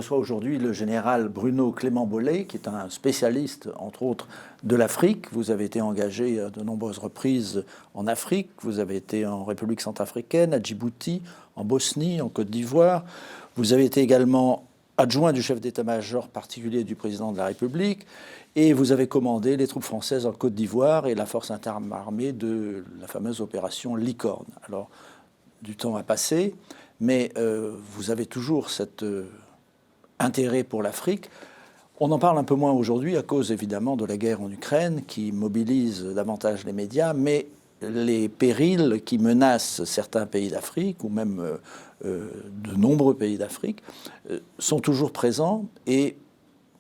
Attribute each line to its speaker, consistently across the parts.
Speaker 1: reçois aujourd'hui le général Bruno Clément Bollée, qui est un spécialiste, entre autres, de l'Afrique. Vous avez été engagé à de nombreuses reprises en Afrique. Vous avez été en République centrafricaine, à Djibouti, en Bosnie, en Côte d'Ivoire. Vous avez été également adjoint du chef d'état-major particulier du président de la République. Et vous avez commandé les troupes françaises en Côte d'Ivoire et la force interarmée de la fameuse opération Licorne. Alors, du temps a passé, mais vous avez toujours cet intérêt pour l'Afrique. On en parle un peu moins aujourd'hui à cause évidemment de la guerre en Ukraine qui mobilise davantage les médias, mais les périls qui menacent certains pays d'Afrique ou même de nombreux pays d'Afrique sont toujours présents. Et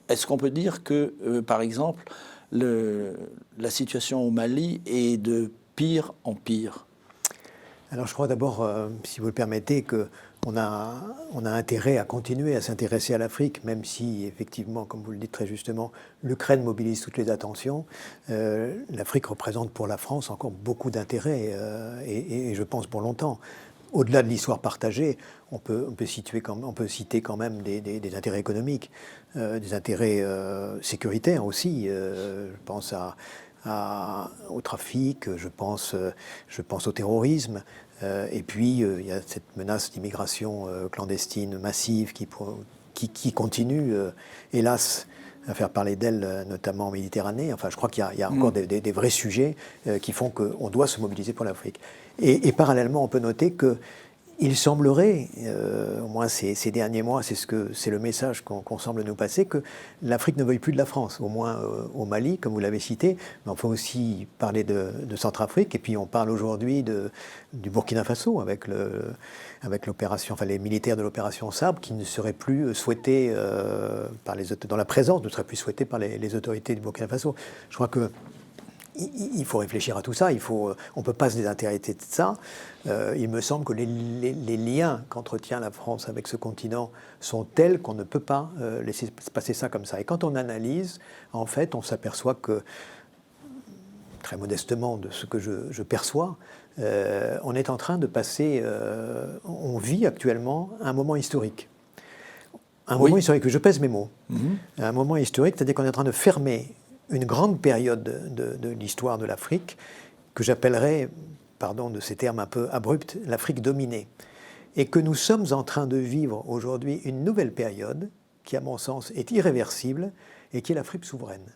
Speaker 1: est-ce qu'on peut dire que, par exemple, la situation au Mali est de pire en pire ?
Speaker 2: Alors je crois d'abord, si vous le permettez, qu'on a intérêt à continuer à s'intéresser à l'Afrique, même si effectivement, comme vous le dites très justement, l'Ukraine mobilise toutes les attentions. L'Afrique représente pour la France encore beaucoup d'intérêt, et je pense pour longtemps. Au-delà de l'histoire partagée, on peut citer quand même des intérêts économiques, des intérêts sécuritaires aussi. Je pense au trafic, je pense au terrorisme. Et puis, il y a cette menace d'immigration clandestine massive qui continue, hélas, à faire parler d'elle, notamment en Méditerranée. Enfin, je crois qu'il y a encore des vrais sujets qui font qu'on doit se mobiliser pour l'Afrique. Et parallèlement, on peut noter qu'il semblerait, au moins ces derniers mois, c'est le message qu'on semble nous passer, que l'Afrique ne veuille plus de la France, au moins au Mali, comme vous l'avez cité, mais on peut aussi parler de Centrafrique, et puis on parle aujourd'hui du Burkina Faso, avec l'opération, enfin les militaires de l'opération Sabre, qui ne seraient plus souhaités dont la présence ne serait plus souhaitée par les autorités du Burkina Faso. Je crois que il faut réfléchir à tout ça, on ne peut pas se désintéresser de ça. Il me semble que les liens qu'entretient la France avec ce continent sont tels qu'on ne peut pas laisser passer ça comme ça. Et quand on analyse, en fait, on s'aperçoit que, très modestement de ce que je perçois, on est en train de passer, on vit actuellement un moment historique. Un moment historique, je pèse mes mots. Un moment historique, c'est-à-dire qu'on est en train de fermer une grande période de l'histoire de l'Afrique, que j'appellerais, pardon de ces termes un peu abrupts, l'Afrique dominée. Et que nous sommes en train de vivre aujourd'hui une nouvelle période, qui à mon sens est irréversible, et qui est l'Afrique souveraine.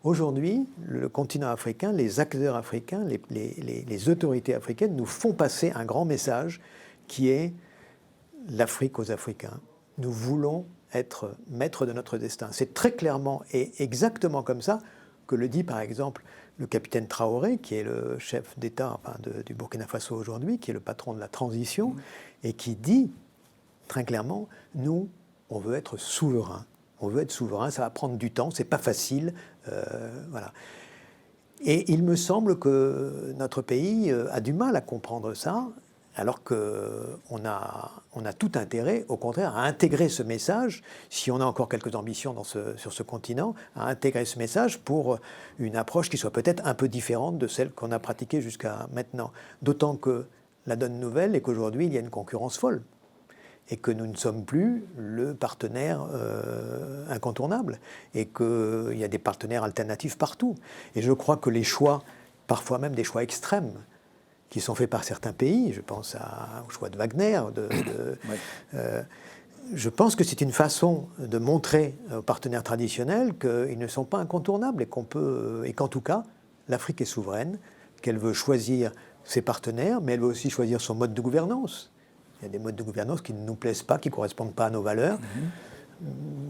Speaker 2: Aujourd'hui, le continent africain, les acteurs africains, les autorités africaines nous font passer un grand message qui est l'Afrique aux Africains. Nous voulons être maître de notre destin. C'est très clairement et exactement comme ça que le dit par exemple le capitaine Traoré, qui est le chef d'État du Burkina Faso aujourd'hui, qui est le patron de la transition, et qui dit très clairement, nous, on veut être souverain. On veut être souverain, ça va prendre du temps, c'est pas facile, voilà. Et il me semble que notre pays a du mal à comprendre ça, alors qu'on a tout intérêt, au contraire, à intégrer ce message, si on a encore quelques ambitions sur ce continent, à intégrer ce message pour une approche qui soit peut-être un peu différente de celle qu'on a pratiquée jusqu'à maintenant. D'autant que la donne nouvelle est qu'aujourd'hui, il y a une concurrence folle et que nous ne sommes plus le partenaire incontournable et qu'il y a des partenaires alternatifs partout. Et je crois que les choix, parfois même des choix extrêmes, qui sont faits par certains pays, je pense au choix de Wagner, je pense que c'est une façon de montrer aux partenaires traditionnels qu'ils ne sont pas incontournables et qu'en tout cas, l'Afrique est souveraine, qu'elle veut choisir ses partenaires, mais elle veut aussi choisir son mode de gouvernance. Il y a des modes de gouvernance qui ne nous plaisent pas, qui ne correspondent pas à nos valeurs,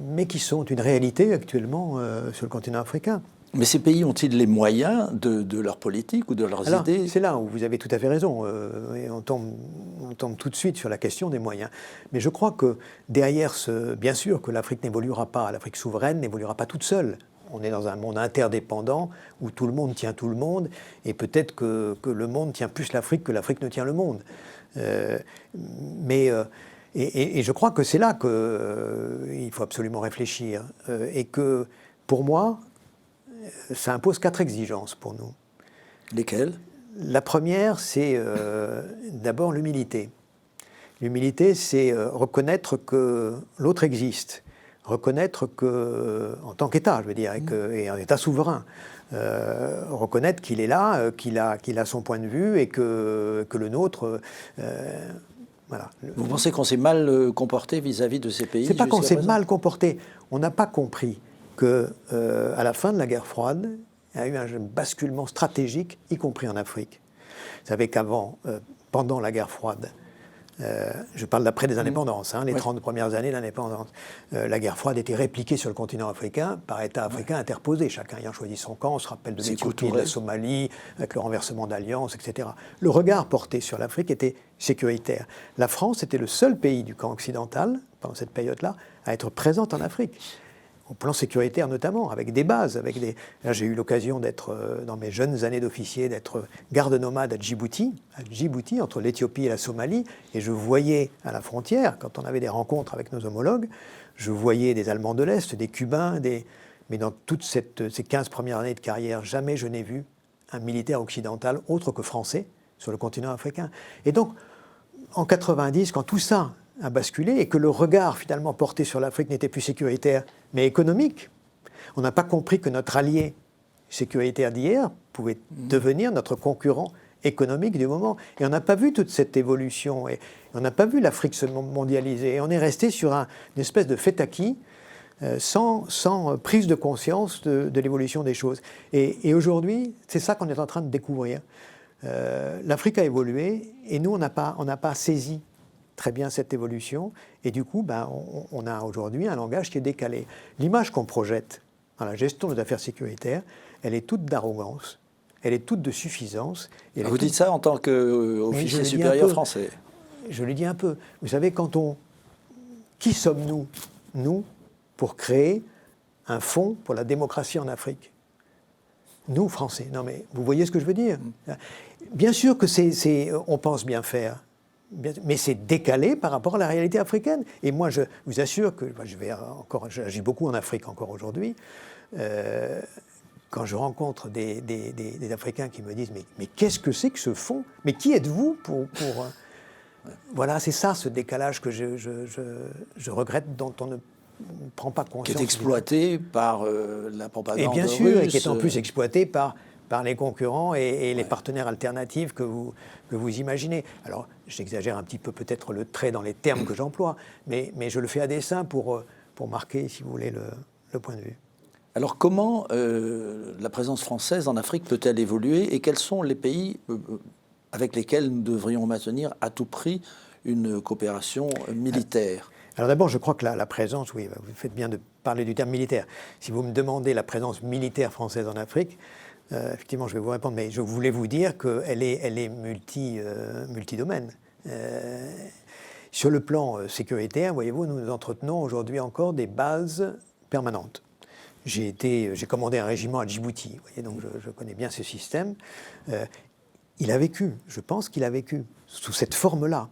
Speaker 2: mais qui sont une réalité actuellement sur le continent africain.
Speaker 1: Mais ces pays ont-ils les moyens de leur politique ou de leurs idées ?
Speaker 2: C'est là où vous avez tout à fait raison. Et on tombe tout de suite sur la question des moyens. Mais je crois que derrière bien sûr que l'Afrique n'évoluera pas, l'Afrique souveraine n'évoluera pas toute seule. On est dans un monde interdépendant où tout le monde tient tout le monde, et peut-être que le monde tient plus l'Afrique que l'Afrique ne tient le monde. Et je crois que c'est là qu'il faut absolument réfléchir. Et que, pour moi, ça impose 4 exigences pour nous.
Speaker 1: Lesquelles ?
Speaker 2: La première, c'est d'abord l'humilité. L'humilité, c'est reconnaître que l'autre existe, reconnaître que, en tant qu'État, je veux dire, et un État souverain, reconnaître qu'il est là, qu'il a son point de vue et que le nôtre... voilà.
Speaker 1: Vous pensez qu'on s'est mal comporté vis-à-vis de ces pays?
Speaker 2: C'est pas qu'on s'est mal comporté. On n'a pas compris que, à la fin de la guerre froide, il y a eu un basculement stratégique, y compris en Afrique. Vous savez qu'avant, pendant la guerre froide, je parle d'après des indépendances, les 30 premières années d'indépendance. La guerre froide était répliquée sur le continent africain par États africains interposés, chacun ayant choisi son camp. On se rappelle de l'Éthiopie, de la Somalie, avec le renversement d'alliances, etc. Le regard porté sur l'Afrique était sécuritaire. La France était le seul pays du camp occidental, pendant cette période-là, à être présente en Afrique. Au plan sécuritaire notamment, avec des bases. Là, j'ai eu l'occasion d'être, dans mes jeunes années d'officier, d'être garde nomade à Djibouti, entre l'Éthiopie et la Somalie, et je voyais à la frontière, quand on avait des rencontres avec nos homologues, je voyais des Allemands de l'Est, des Cubains, mais dans toutes ces 15 premières années de carrière, jamais je n'ai vu un militaire occidental autre que français sur le continent africain. Et donc, en 90, quand tout ça a basculé et que le regard finalement porté sur l'Afrique n'était plus sécuritaire mais économique. On n'a pas compris que notre allié sécuritaire d'hier pouvait devenir notre concurrent économique du moment. Et on n'a pas vu toute cette évolution et on n'a pas vu l'Afrique se mondialiser. Et on est resté sur une espèce de fait acquis sans prise de conscience de l'évolution des choses. Et aujourd'hui, c'est ça qu'on est en train de découvrir. L'Afrique a évolué et nous, on n'a pas saisi très bien cette évolution, et du coup, on a aujourd'hui un langage qui est décalé. L'image qu'on projette dans la gestion des affaires sécuritaires, elle est toute d'arrogance, elle est toute de suffisance.
Speaker 1: Vous dites ça en tant qu'officier supérieur français?
Speaker 2: Je le dis un peu. Vous savez, qui sommes-nous, nous, pour créer un fonds pour la démocratie en Afrique? Nous, Français. Non mais, vous voyez ce que je veux dire? Bien sûr que on pense bien faire, mais c'est décalé par rapport à la réalité africaine. Et moi, je vous assure que j'agis beaucoup en Afrique encore aujourd'hui. Quand je rencontre des Africains qui me disent mais qu'est-ce que c'est que ce fonds? Mais qui êtes-vous pour Voilà, c'est ça, ce décalage que je regrette, dont on ne prend pas conscience.
Speaker 1: Qui est exploité par la propagande russe.
Speaker 2: Et bien sûr, et qui est en plus exploité par les concurrents et les partenaires alternatifs que vous imaginez. Alors, j'exagère un petit peu peut-être le trait dans les termes que j'emploie, mais je le fais à dessein pour marquer, si vous voulez, le point de vue.
Speaker 1: Alors, comment la présence française en Afrique peut-elle évoluer et quels sont les pays avec lesquels nous devrions maintenir à tout prix une coopération militaire?
Speaker 2: Alors d'abord, je crois que la présence, oui, vous faites bien de parler du terme militaire. Si vous me demandez la présence militaire française en Afrique, effectivement, je vais vous répondre, mais je voulais vous dire qu'elle est multidomaine. Sur le plan sécuritaire, voyez-vous, nous entretenons aujourd'hui encore des bases permanentes. J'ai commandé un régiment à Djibouti, vous voyez, donc je connais bien ce système. Il a vécu, je pense qu'il a vécu sous cette forme-là.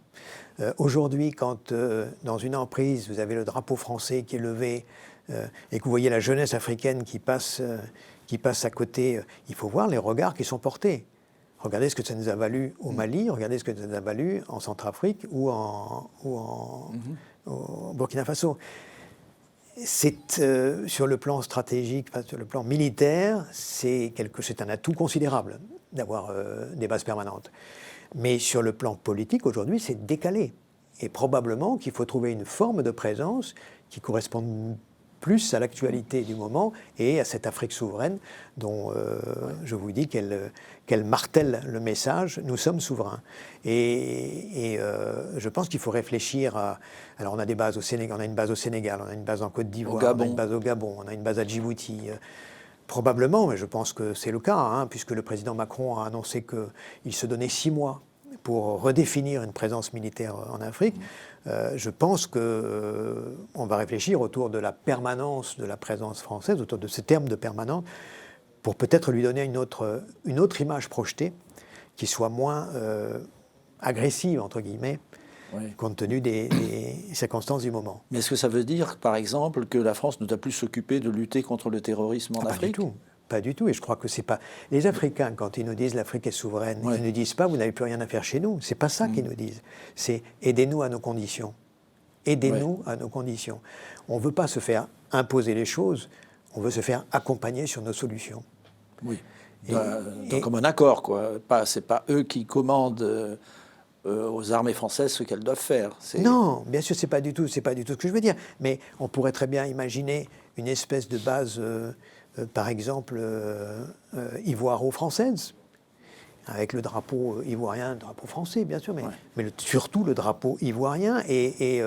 Speaker 2: Aujourd'hui, quand dans une emprise, vous avez le drapeau français qui est levé et que vous voyez la jeunesse africaine qui passe à côté, il faut voir les regards qui sont portés. Regardez ce que ça nous a valu au Mali, regardez ce que ça nous a valu en Centrafrique ou au Burkina Faso. Sur le plan stratégique, sur le plan militaire, c'est un atout considérable d'avoir des bases permanentes. Mais sur le plan politique, aujourd'hui, c'est décalé. Et probablement qu'il faut trouver une forme de présence qui corresponde plus à l'actualité du moment et à cette Afrique souveraine dont je vous dis qu'elle martèle le message « nous sommes souverains ». Et je pense qu'il faut réfléchir à... Alors on a des bases au Sénégal, on a une base au Sénégal, on a une base en Côte d'Ivoire, on a une base au Gabon, on a une base à Djibouti. Probablement, mais je pense que c'est le cas, puisque le président Macron a annoncé qu'il se donnait 6 mois pour redéfinir une présence militaire en Afrique. Je pense qu'on va réfléchir autour de la permanence de la présence française, autour de ce terme de permanence, pour peut-être lui donner une autre image projetée qui soit moins agressive, entre guillemets, oui, compte tenu des circonstances du moment.
Speaker 1: Mais est-ce que ça veut dire, par exemple, que la France ne doit plus s'occuper de lutter contre le terrorisme en Afrique ?
Speaker 2: Pas du tout. Pas du tout, et je crois que c'est pas... Les Africains, quand ils nous disent l'Afrique est souveraine, ils ne disent pas vous n'avez plus rien à faire chez nous. C'est pas ça qu'ils nous disent. C'est aidez-nous à nos conditions. Aidez-nous à nos conditions. On ne veut pas se faire imposer les choses, on veut se faire accompagner sur nos solutions.
Speaker 1: Oui, comme un accord, quoi. C'est pas eux qui commandent aux armées françaises ce qu'elles doivent faire.
Speaker 2: Non, bien sûr, c'est pas du tout ce que je veux dire. Mais on pourrait très bien imaginer une espèce de base... par exemple, ivoiro-française, avec le drapeau ivoirien, le drapeau français, bien sûr, mais surtout le drapeau ivoirien, et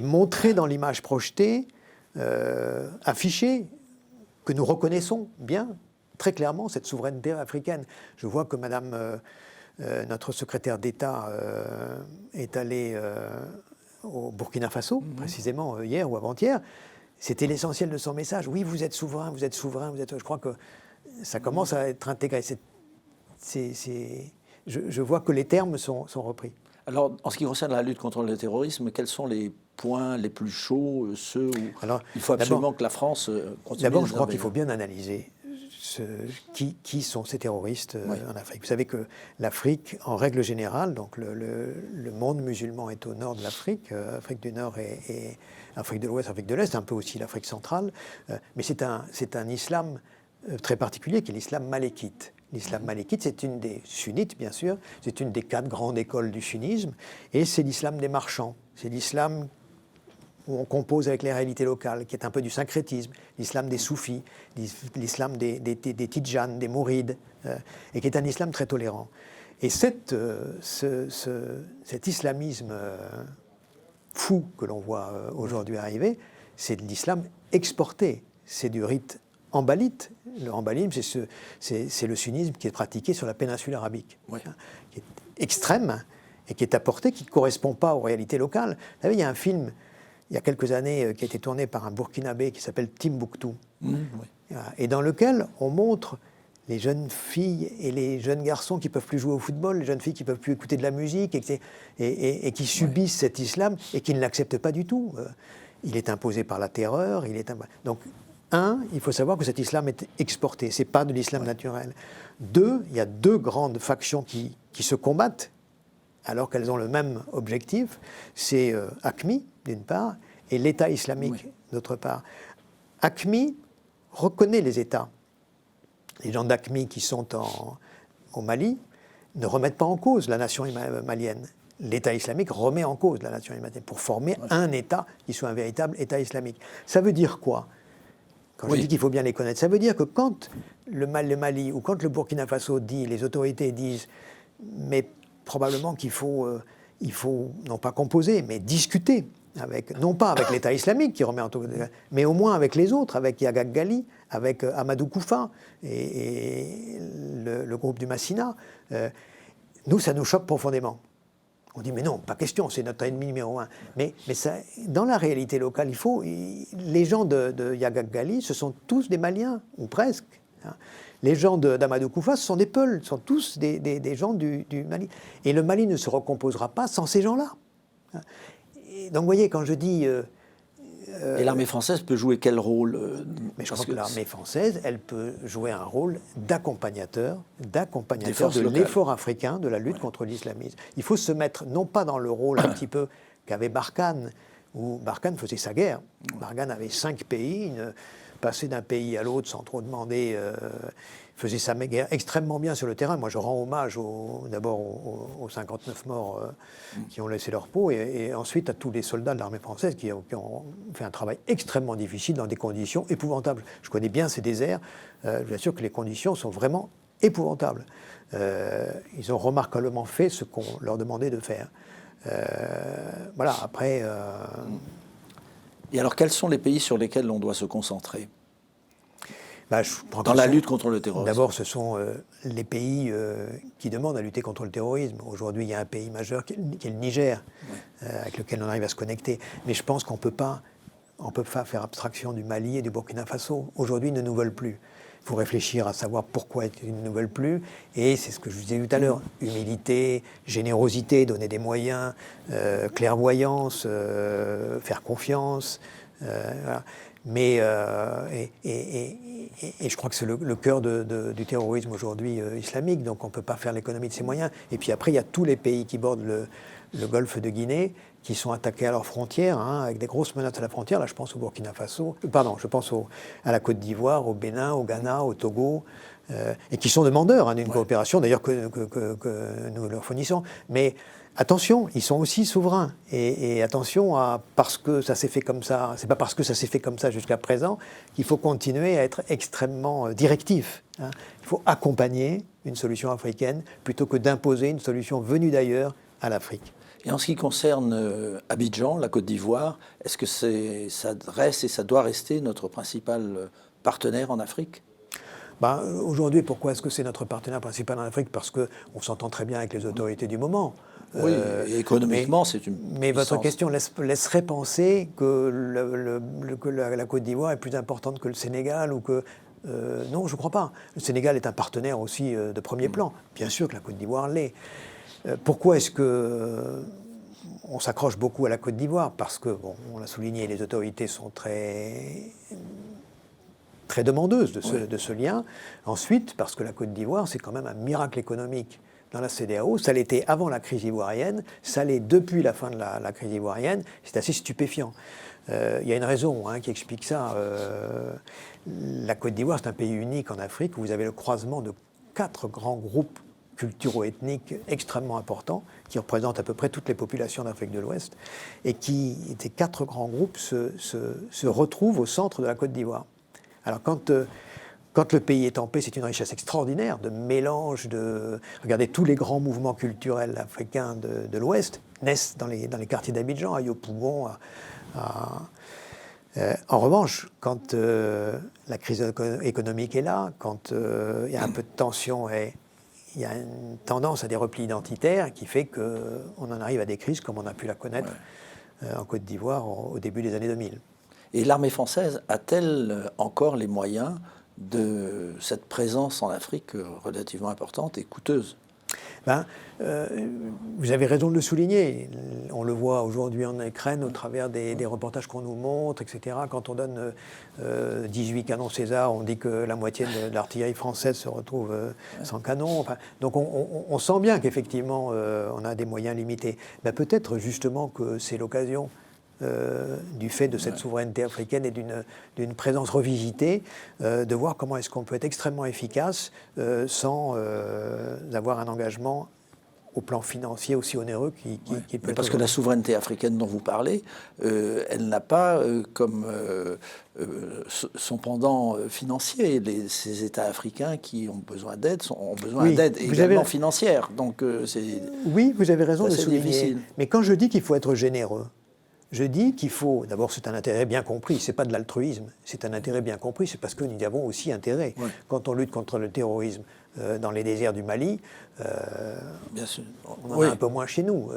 Speaker 2: montrer dans l'image projetée, afficher que nous reconnaissons bien, très clairement, cette souveraineté africaine. Je vois que notre secrétaire d'État est allée au Burkina Faso, précisément hier ou avant-hier. C'était l'essentiel de son message. Oui, vous êtes souverain, vous êtes souverain, vous êtes... Je crois que ça commence à être intégré. Je vois que les termes sont repris.
Speaker 1: Alors, en ce qui concerne la lutte contre le terrorisme, quels sont les points les plus chauds, ceux où il faut absolument que la France continue?
Speaker 2: D'abord, je crois qu'il faut bien analyser qui sont ces terroristes en Afrique. Vous savez que l'Afrique, en règle générale, donc le monde musulman est au nord de l'Afrique, Afrique du Nord et Afrique de l'Ouest, Afrique de l'Est, un peu aussi l'Afrique centrale, mais c'est un islam très particulier qui est l'islam malékite. L'islam malékite, c'est une des sunnites, bien sûr, c'est une des 4 grandes écoles du sunnisme, et c'est l'islam des marchands, c'est l'islam où on compose avec les réalités locales, qui est un peu du syncrétisme, l'islam des soufis, l'islam des tidjanes, des mourides, et qui est un islam très tolérant. Et cet islamisme fou que l'on voit aujourd'hui arriver, c'est de l'islam exporté, c'est du rite hanbalite. Le hanbalisme, c'est le sunnisme qui est pratiqué sur la péninsule arabique, qui est extrême et qui est apporté, qui ne correspond pas aux réalités locales. Vous savez, il y a un film, il y a quelques années, qui a été tourné par un Burkinabé qui s'appelle Timbuktu, et dans lequel on montre les jeunes filles et les jeunes garçons qui ne peuvent plus jouer au football, les jeunes filles qui ne peuvent plus écouter de la musique et qui subissent cet islam et qui ne l'acceptent pas du tout. Il est imposé par la terreur. Donc, il faut savoir que cet islam est exporté, ce n'est pas de l'islam naturel. 2, il y a 2 grandes factions qui se combattent alors qu'elles ont le même objectif. C'est AQMI, d'une part, et l'État islamique, d'autre part. AQMI reconnaît les États. Les gens d'AQMI qui sont au Mali ne remettent pas en cause la nation malienne. L'État islamique remet en cause la nation malienne pour former un État qui soit un véritable État islamique. Ça veut dire quoi? Quand je dis qu'il faut bien les connaître, ça veut dire que quand le Mali ou quand le Burkina Faso dit, les autorités disent, mais probablement qu'il faut non pas composer, mais discuter, non pas avec l'État islamique qui remet en cause, mais au moins avec les autres, avec Yagag Ghali, avec Amadou Koufa et le groupe du Massina. Nous, ça nous choque profondément. On dit, mais non, pas question, c'est notre ennemi numéro 1. Mais ça, dans la réalité locale, les gens de Yagag Ghali, ce sont tous des Maliens, ou presque. Les gens d'Amadou Koufa, ce sont des Peuls, ce sont tous des gens du Mali. Et le Mali ne se recomposera pas sans ces gens-là. Donc, vous voyez, quand je dis...
Speaker 1: et l'armée française peut jouer quel rôle
Speaker 2: Mais je crois que l'armée française, elle peut jouer un rôle d'accompagnateur de l'effort africain de la lutte contre l'islamisme. Il faut se mettre, non pas dans le rôle un petit peu qu'avait Barkhane, où Barkhane faisait sa guerre. Barkhane avait 5 pays, passait d'un pays à l'autre sans trop demander... faisait sa guerre extrêmement bien sur le terrain. Moi, je rends hommage d'abord aux 59 morts qui ont laissé leur peau et ensuite à tous les soldats de l'armée française qui ont fait un travail extrêmement difficile dans des conditions épouvantables. Je connais bien ces déserts. Je vous assure que les conditions sont vraiment épouvantables. Ils ont remarquablement fait ce qu'on leur demandait de faire. Voilà, après...
Speaker 1: Et alors, quels sont les pays sur lesquels on doit se concentrer
Speaker 2: dans
Speaker 1: la lutte contre le terrorisme?
Speaker 2: D'abord, ce sont les pays qui demandent à lutter contre le terrorisme. Aujourd'hui, il y a un pays majeur qui est le Niger, avec lequel on arrive à se connecter. Mais je pense qu'on ne peut pas faire abstraction du Mali et du Burkina Faso. Aujourd'hui, ils ne nous veulent plus. Il faut réfléchir à savoir pourquoi ils ne nous veulent plus. Et c'est ce que je vous disais tout à l'heure. Humilité, générosité, donner des moyens, clairvoyance, faire confiance. Voilà. Mais, et je crois que c'est le cœur du terrorisme aujourd'hui islamique, donc on ne peut pas faire l'économie de ces moyens. Et puis après, il y a tous les pays qui bordent le golfe de Guinée, qui sont attaqués à leurs frontières, hein, avec des grosses menaces à la frontière. Là, je pense au Burkina Faso, pardon, je pense à la Côte d'Ivoire, au Bénin, au Ghana, au Togo, et qui sont demandeurs d'une coopération, d'ailleurs, que nous leur fournissons. Mais attention, ils sont aussi souverains. Et attention, parce que ça s'est fait comme ça, c'est pas parce que ça s'est fait comme ça jusqu'à présent qu'il faut continuer à être extrêmement directif. Hein. Il faut accompagner une solution africaine plutôt que d'imposer une solution venue d'ailleurs à l'Afrique.
Speaker 1: Et en ce qui concerne Abidjan, la Côte d'Ivoire, est-ce que ça reste et ça doit rester notre principal partenaire en Afrique ?
Speaker 2: Aujourd'hui, pourquoi est-ce que c'est notre partenaire principal en Afrique ? Parce qu'on s'entend très bien avec les autorités du moment.
Speaker 1: Oui, et économiquement, c'est une
Speaker 2: Mais
Speaker 1: puissance.
Speaker 2: votre question laisserait penser que la Côte d'Ivoire est plus importante que le Sénégal ou que... non, je ne crois pas. Le Sénégal est un partenaire aussi de premier plan. Bien sûr que la Côte d'Ivoire l'est. Pourquoi est-ce que on s'accroche beaucoup à la Côte d'Ivoire ? Parce que, bon, on l'a souligné, les autorités sont très demandeuses de ce lien. Ensuite, parce que la Côte d'Ivoire, c'est quand même un miracle économique dans la CEDEAO. Ça l'était avant la crise ivoirienne, ça l'est depuis la fin de la crise ivoirienne. C'est assez stupéfiant. Il y a une raison qui explique ça. La Côte d'Ivoire, c'est un pays unique en Afrique où vous avez le croisement de 4 grands groupes culturo-ethniques extrêmement importants, qui représentent à peu près toutes les populations d'Afrique de l'Ouest, et ces 4 grands groupes se retrouvent au centre de la Côte d'Ivoire. Alors quand le pays est en paix, c'est une richesse extraordinaire de mélange, regardez, tous les grands mouvements culturels africains de l'Ouest naissent dans les quartiers d'Abidjan, à Yopougon. En revanche, quand la crise économique est là, quand il y a un peu de tension et il y a une tendance à des replis identitaires qui fait qu'on en arrive à des crises comme on a pu la connaître en Côte d'Ivoire au début des années 2000.
Speaker 1: Et l'armée française a-t-elle encore les moyens de cette présence en Afrique relativement importante et coûteuse ?
Speaker 2: Vous avez raison de le souligner. On le voit aujourd'hui en Ukraine au travers des reportages qu'on nous montre, etc. Quand on donne 18 canons César, on dit que la moitié de l'artillerie française se retrouve sans canons. Enfin, donc on sent bien qu'effectivement on a des moyens limités. Peut-être justement que c'est l'occasion du fait de cette souveraineté africaine et d'une présence revisitée, de voir comment est-ce qu'on peut être extrêmement efficace sans avoir un engagement au plan financier aussi onéreux qui peut être...
Speaker 1: Parce que la souveraineté africaine dont vous parlez, elle n'a pas comme son pendant financier. Ces États africains qui ont besoin d'aide ont besoin d'aide également financière. Donc,
Speaker 2: oui, vous avez raison de
Speaker 1: c'est
Speaker 2: souligner.
Speaker 1: difficile.
Speaker 2: Mais quand je dis qu'il faut être généreux, je dis qu'il faut, d'abord c'est un intérêt bien compris, c'est pas de l'altruisme, c'est un intérêt bien compris, c'est parce que nous y avons aussi intérêt. Ouais. Quand on lutte contre le terrorisme dans les déserts du Mali, bien sûr. On en a un peu moins chez nous.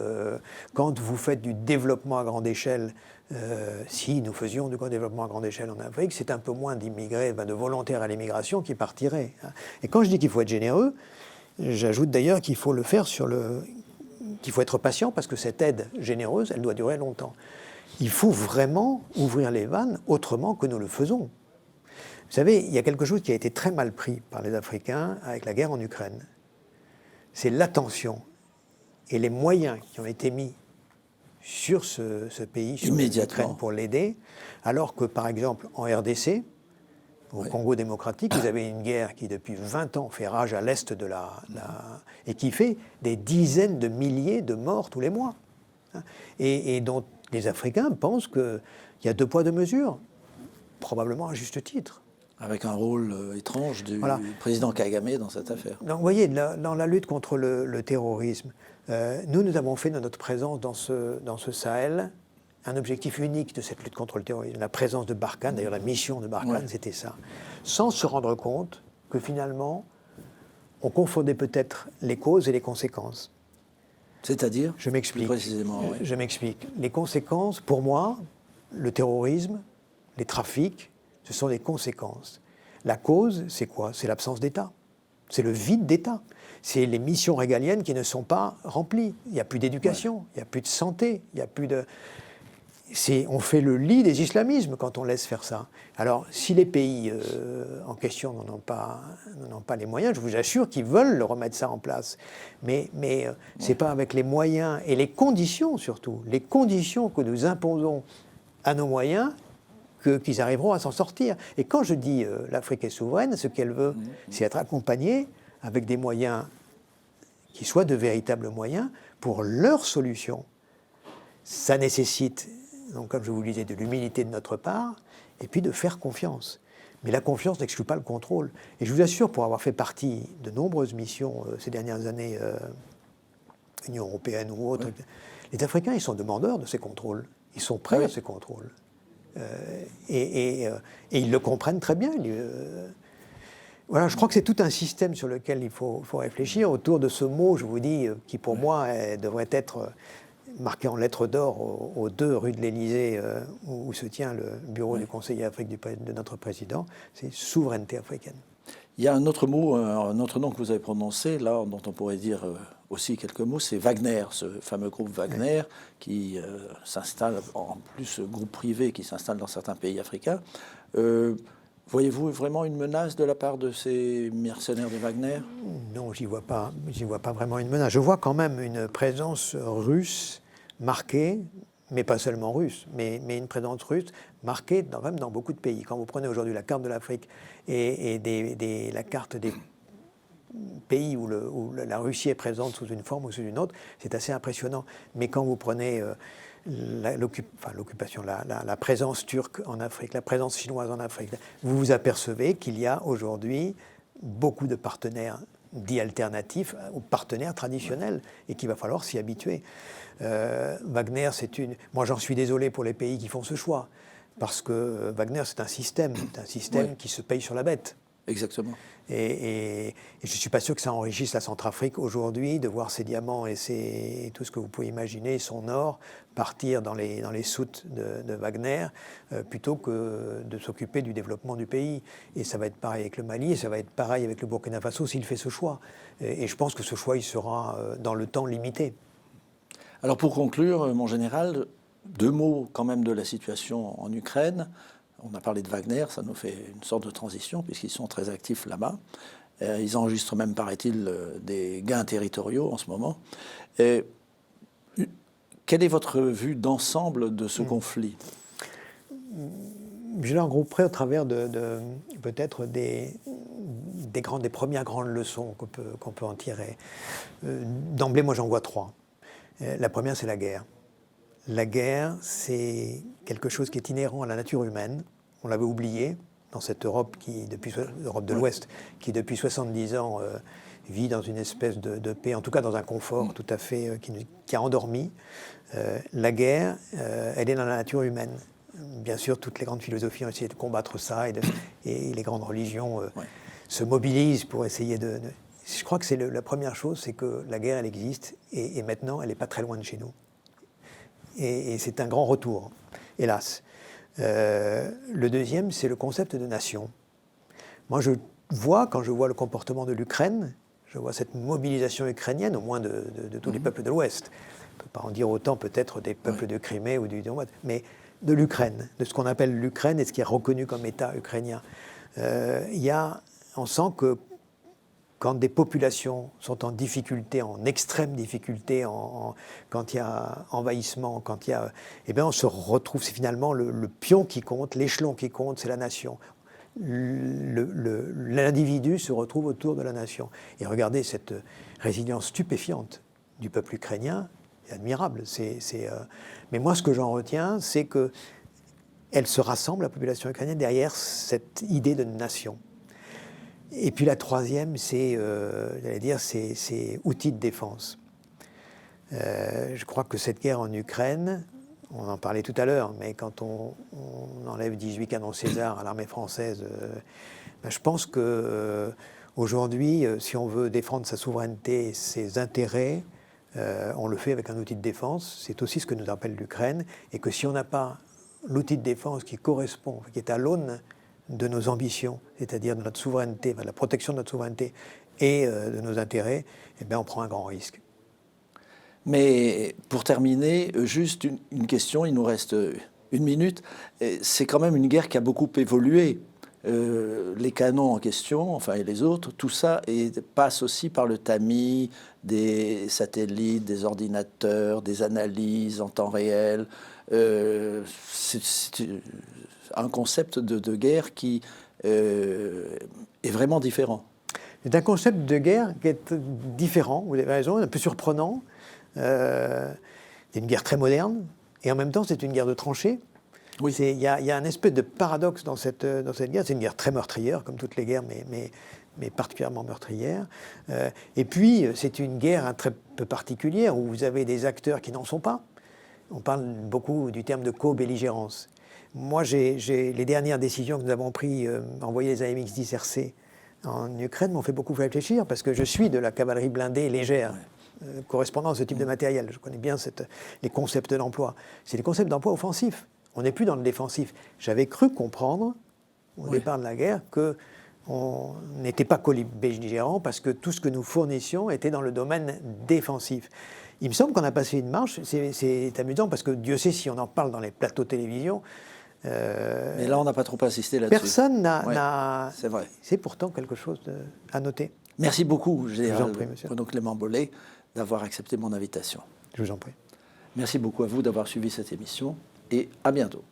Speaker 2: Quand vous faites du développement à grande échelle, si nous faisions du développement à grande échelle en Afrique, c'est un peu moins d'immigrés, de volontaires à l'immigration qui partiraient. Et quand je dis qu'il faut être généreux, j'ajoute d'ailleurs qu'il faut le faire qu'il faut être patient parce que cette aide généreuse, elle doit durer longtemps. Il faut vraiment ouvrir les vannes autrement que nous le faisons. Vous savez, il y a quelque chose qui a été très mal pris par les Africains avec la guerre en Ukraine. C'est l'attention et les moyens qui ont été mis sur ce pays, sur l'Ukraine pour l'aider, alors que, par exemple, en RDC, au Congo démocratique, vous avez une guerre qui, depuis 20 ans, fait rage à l'est de et qui fait des dizaines de milliers de morts tous les mois. Et dont les Africains pensent qu'il y a 2 poids 2 mesures, probablement à juste titre.
Speaker 1: Avec un rôle étrange du président Kagame dans cette affaire.
Speaker 2: Donc, vous voyez, dans la lutte contre le terrorisme, nous avons fait de notre présence dans ce Sahel un objectif unique de cette lutte contre le terrorisme. La présence de Barkhane, d'ailleurs la mission de Barkhane, c'était ça. Sans se rendre compte que finalement, on confondait peut-être les causes et les conséquences.
Speaker 1: C'est-à-dire ?
Speaker 2: Je m'explique.
Speaker 1: Plus précisément, oui.
Speaker 2: Je m'explique. Les conséquences, pour moi, le terrorisme, les trafics, ce sont des conséquences. La cause, c'est quoi ? C'est l'absence d'État. C'est le vide d'État. C'est les missions régaliennes qui ne sont pas remplies. Il n'y a plus d'éducation, il n'y a plus de santé, il n'y a plus de... on fait le lit des islamismes quand on laisse faire ça. Alors, si les pays en question n'en ont pas les moyens, je vous assure qu'ils veulent remettre ça en place. Mais ce n'est pas avec les moyens et les conditions surtout, les conditions que nous imposons à nos moyens qu'ils arriveront à s'en sortir. Et quand je dis l'Afrique est souveraine, ce qu'elle veut, c'est être accompagnée avec des moyens qui soient de véritables moyens pour leur solution. Ça nécessite, donc, comme je vous le disais, de l'humilité de notre part, et puis de faire confiance. Mais la confiance n'exclut pas le contrôle. Et je vous assure, pour avoir fait partie de nombreuses missions ces dernières années, Union européenne ou autre, les Africains, ils sont demandeurs de ces contrôles. Ils sont prêts à ces contrôles. Et ils le comprennent très bien. Voilà, je crois que c'est tout un système sur lequel il faut réfléchir autour de ce mot, je vous dis, qui pour moi devrait être marqué en lettres d'or aux 2 rue de l'Élysée où se tient le bureau du conseiller Afrique de notre président, c'est souveraineté africaine.
Speaker 1: Il y a un autre mot, un autre nom que vous avez prononcé, là, dont on pourrait dire aussi quelques mots, c'est Wagner, ce fameux groupe Wagner qui s'installe, en plus groupe privé qui s'installe dans certains pays africains. Voyez-vous vraiment une menace de la part de ces mercenaires de Wagner?
Speaker 2: Non, j'y vois pas vraiment une menace. Je vois quand même une présence russe marquée, mais pas seulement russe, mais une présence russe marquée même dans beaucoup de pays. Quand vous prenez aujourd'hui la carte de l'Afrique et la carte des pays où la Russie est présente sous une forme ou sous une autre, c'est assez impressionnant. Mais quand vous prenez l'occupation, la présence turque en Afrique, la présence chinoise en Afrique, vous vous apercevez qu'il y a aujourd'hui beaucoup de partenaires dits alternatifs aux partenaires traditionnels et qu'il va falloir s'y habituer. Wagner, moi j'en suis désolé pour les pays qui font ce choix, parce que Wagner c'est un système qui se paye sur la bête.
Speaker 1: Exactement.
Speaker 2: Et je ne suis pas sûr que ça enrichisse la Centrafrique aujourd'hui, de voir ses diamants et tout ce que vous pouvez imaginer, son or, partir dans les soutes de Wagner, plutôt que de s'occuper du développement du pays. Et ça va être pareil avec le Mali, et ça va être pareil avec le Burkina Faso s'il fait ce choix. Et je pense que ce choix, il sera dans le temps limité.
Speaker 1: Alors pour conclure, mon général, 2 mots quand même de la situation en Ukraine. On a parlé de Wagner, ça nous fait une sorte de transition puisqu'ils sont très actifs là-bas. Ils enregistrent même, paraît-il, des gains territoriaux en ce moment. Quelle est votre vue d'ensemble de ce conflit?
Speaker 2: Je le regrouperai au travers de peut-être des premières grandes leçons qu'on peut en tirer. D'emblée, moi j'en vois 3. La première, c'est la guerre. La guerre, c'est quelque chose qui est inhérent à la nature humaine. On l'avait oublié dans cette Europe l'Europe de l'Ouest, qui depuis 70 ans vit dans une espèce de paix, en tout cas dans un confort tout à fait qui a endormi. La guerre, elle est dans la nature humaine. Bien sûr, toutes les grandes philosophies ont essayé de combattre ça et les grandes religions se mobilisent pour essayer de... Je crois que c'est la première chose, c'est que la guerre, elle existe et maintenant, elle n'est pas très loin de chez nous. Et c'est un grand retour, hélas. Le deuxième, c'est le concept de nation. Moi, quand je vois le comportement de l'Ukraine, je vois cette mobilisation ukrainienne, au moins de tous les peuples de l'Ouest. On ne peut pas en dire autant peut-être des peuples de Crimée ou du Donbass, mais de l'Ukraine, de ce qu'on appelle l'Ukraine et ce qui est reconnu comme État ukrainien. On sent que quand des populations sont en difficulté, en extrême difficulté, quand il y a envahissement, on se retrouve, c'est finalement le pion qui compte, l'échelon qui compte, c'est la nation. L'individu se retrouve autour de la nation. Et regardez cette résilience stupéfiante du peuple ukrainien, c'est admirable. Mais moi, ce que j'en retiens, c'est qu'elle se rassemble, la population ukrainienne, derrière cette idée de nation. Et puis la troisième, c'est outils de défense. Je crois que cette guerre en Ukraine, on en parlait tout à l'heure, mais quand on enlève 18 canons César à l'armée française, je pense qu'aujourd'hui, si on veut défendre sa souveraineté, ses intérêts, on le fait avec un outil de défense. C'est aussi ce que nous appelle l'Ukraine. Et que si on n'a pas l'outil de défense qui correspond, qui est à l'aune de nos ambitions, c'est-à-dire de notre souveraineté, de la protection de notre souveraineté et de nos intérêts, on prend un grand risque.
Speaker 1: Mais pour terminer, juste une question, il nous reste 1 minute. C'est quand même une guerre qui a beaucoup évolué. Les canons en question, enfin et les autres, tout ça passe aussi par le tamis, des satellites, des ordinateurs, des analyses en temps réel. C'est un concept de guerre qui est vraiment différent.
Speaker 2: C'est un concept de guerre qui est différent, vous avez raison, un peu surprenant. C'est une guerre très moderne, et en même temps c'est une guerre de tranchées.
Speaker 1: Oui.
Speaker 2: Il y a un espèce de paradoxe dans cette guerre. C'est une guerre très meurtrière, comme toutes les guerres, mais particulièrement meurtrière. Et puis, c'est une guerre un très peu particulière, où vous avez des acteurs qui n'en sont pas. On parle beaucoup du terme de co-belligérance. Moi, les dernières décisions que nous avons prises, envoyer les AMX-10 RC en Ukraine, m'ont fait beaucoup réfléchir, parce que je suis de la cavalerie blindée légère. Correspondant à ce type de matériel. Je connais bien les concepts d'emploi. C'est des concepts d'emploi offensifs. On n'est plus dans le défensif. J'avais cru comprendre, au départ de la guerre, qu'on n'était pas co-belligérant parce que tout ce que nous fournissions était dans le domaine défensif. Il me semble qu'on a passé une marche. C'est amusant parce que Dieu sait si on en parle dans les plateaux de télévision.
Speaker 1: Mais là, on n'a pas trop insisté là-dessus.
Speaker 2: Personne n'a...
Speaker 1: C'est vrai.
Speaker 2: C'est pourtant quelque chose à noter.
Speaker 1: Merci beaucoup, Général
Speaker 2: Bruno
Speaker 1: Clément Bollée, d'avoir accepté mon invitation.
Speaker 2: Je vous en prie.
Speaker 1: Merci beaucoup à vous d'avoir suivi cette émission et à bientôt.